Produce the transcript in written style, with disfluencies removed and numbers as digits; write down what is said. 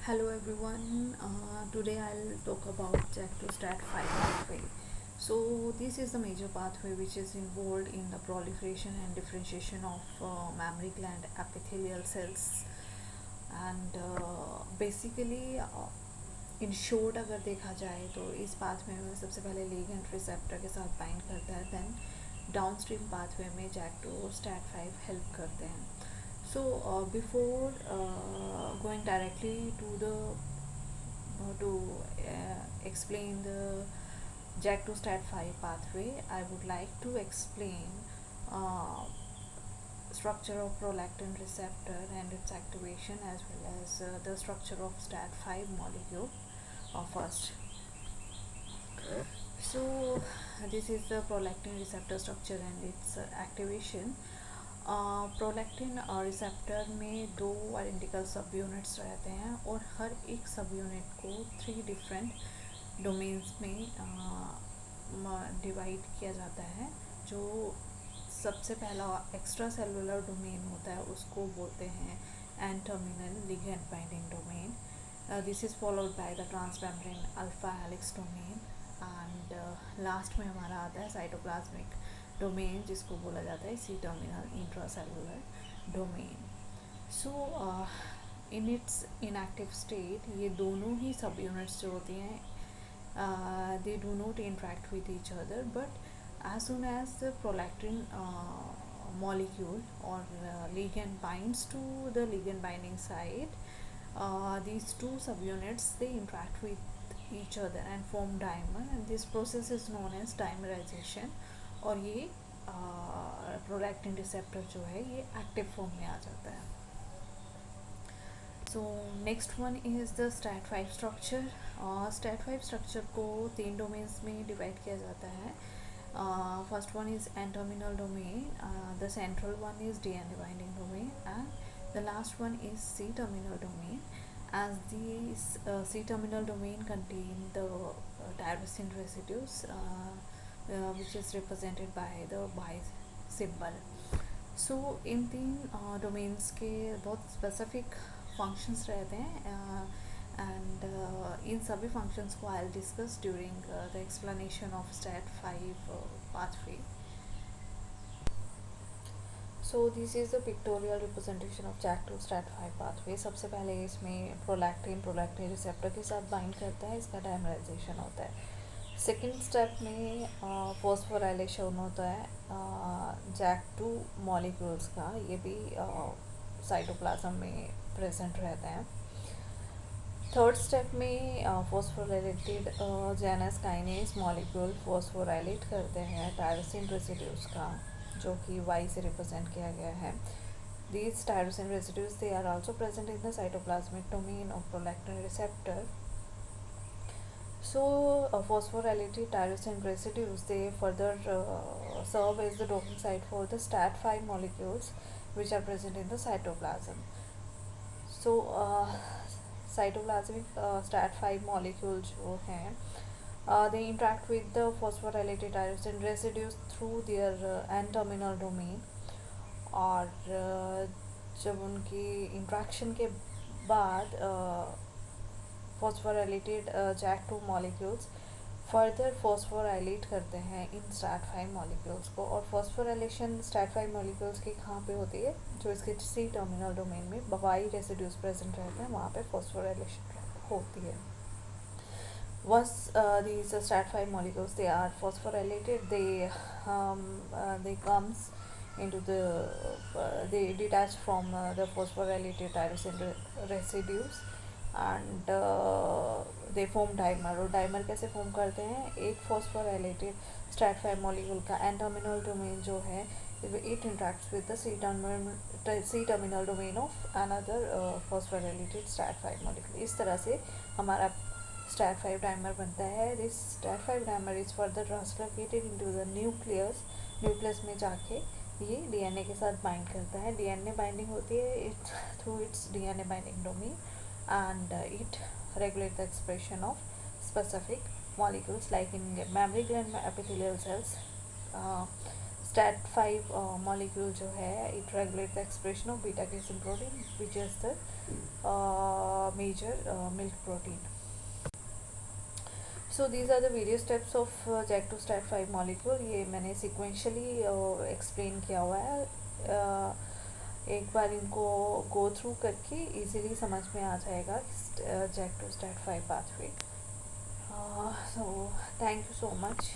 Hello everyone. Today I'll talk about JAK2-STAT5 pathway. So this is the major pathway which is involved in the proliferation and differentiation of mammary gland epithelial cells. And basically in short अगर देखा जाए तो इस pathway में सबसे पहले ligand receptor के साथ बाइंड करता है, देन डाउनस्ट्रीम पाथवे में JAK2 और STAT5 हेल्प करते हैं. So before going directly to the to explain the JAK2 STAT5 pathway, I would like to explain uh, structure of prolactin receptor and its activation, as well as the structure of STAT5 molecule first. So this is the prolactin receptor structure and its activation. Prolactin receptor में दो identical सब units रहते हैं और हर एक सब unit को 3 different domains में डिवाइड किया जाता है. जो सबसे पहला एक्स्ट्रा सेलुलर डोमेन होता है उसको बोलते हैं N terminal ligand binding domain. This is followed by the transmembrane alpha helix domain and last में हमारा आता है साइटोप्लाज्मिक डोमेन जिसको बोला जाता है C terminal intracellular domain. So in its inactive state ये दोनों ही सब यूनिट्स जो होती हैं they do not interact with each other, but as soon as the prolactin molecule or ligand binds to the ligand binding site, these two subunits they interact with each other and form dimer, and this process is known as dimerization. और ये prolactin receptor जो है ये active form में आ जाता है. So next one is the STAT5 structure. STAT5 structure को 3 domains में डिवाइड किया जाता है. First one is N-terminal domain, the central one is DNA binding domain, and the last one is C-terminal domain. As these C-terminal domain contain the tyrosine residues, which is represented by the bi symbol. So in 3 domains के बहुत specific functions रहते हैं and in सभी functions को I'll discuss during the explanation of STAT5 pathway. So this is the pictorial representation of JAK2 STAT5 pathway. सबसे पहले इसमें prolactin receptor के साथ बाइंड करता है, इसका डायमराइजेशन होता है. सेकेंड स्टेप में फॉस्फोराइलेशन होता है JAK2 मॉलिक्यूल्स का, ये भी साइटोप्लाज्म में प्रेजेंट रहता है. थर्ड स्टेप में phosphorylated Janus kinase molecule phosphorylate करते हैं टायरोसिन रेसिड्यूज का, जो कि Y से रिप्रेजेंट किया गया है. These tyrosine residues they are also present in the cytoplasmic domain of prolactin receptor. So phosphorylated tyrosine residues they further serve as the docking site for the STAT5 molecules which are present in the cytoplasm. So cytoplasmic STAT5 molecule जो हैं they interact with the phosphorylated tyrosine residues through their N-terminal domain. और जब उनकी interaction के बाद phosphorylated JAK2 molecules further phosphorylate करते हैं इन STAT5 molecules को. और फॉस्फोराइलेशन STAT5 मॉलिक्यूल्स की कहाँ पे होती है, जो इसके सी टर्मिनल डोमेन में Y रेसिड्यूज प्रेजेंट रहते हैं वहाँ पे फॉस्फोराइलेशन होती है. Once these STAT5 molecules they are phosphorylated, they comes into the they detach from the phosphorylated tyrosine residues and they form dimer. और डाइमर कैसे फॉर्म करते हैं, एक फॉस्फोराइलेटेड STAT5 मॉलिक्यूल का एन टर्मिनल डोमेन जो है it interacts with the C terminal domain of another phosphorylated STAT5 molecule. इस तरह से हमारा STAT5 डाइमर बनता है. This STAT5 dimer is further translocated into the nucleus में जाके ये DNA के साथ बाइंड करता है. DNA बाइंडिंग होती है through it's DNA binding domain, and it regulates the expression of specific molecules like in mammary gland epithelial cells. STAT5 molecule जो है it regulates the expression of beta casein protein which is the major milk protein. So these are the various steps of JAK2 STAT5 molecule. ये मैंने sequentially explain किया हुआ है. एक बार इनको go through करके easily समझ में आ जाएगा JAK2 STAT5 pathway. So thank you so much.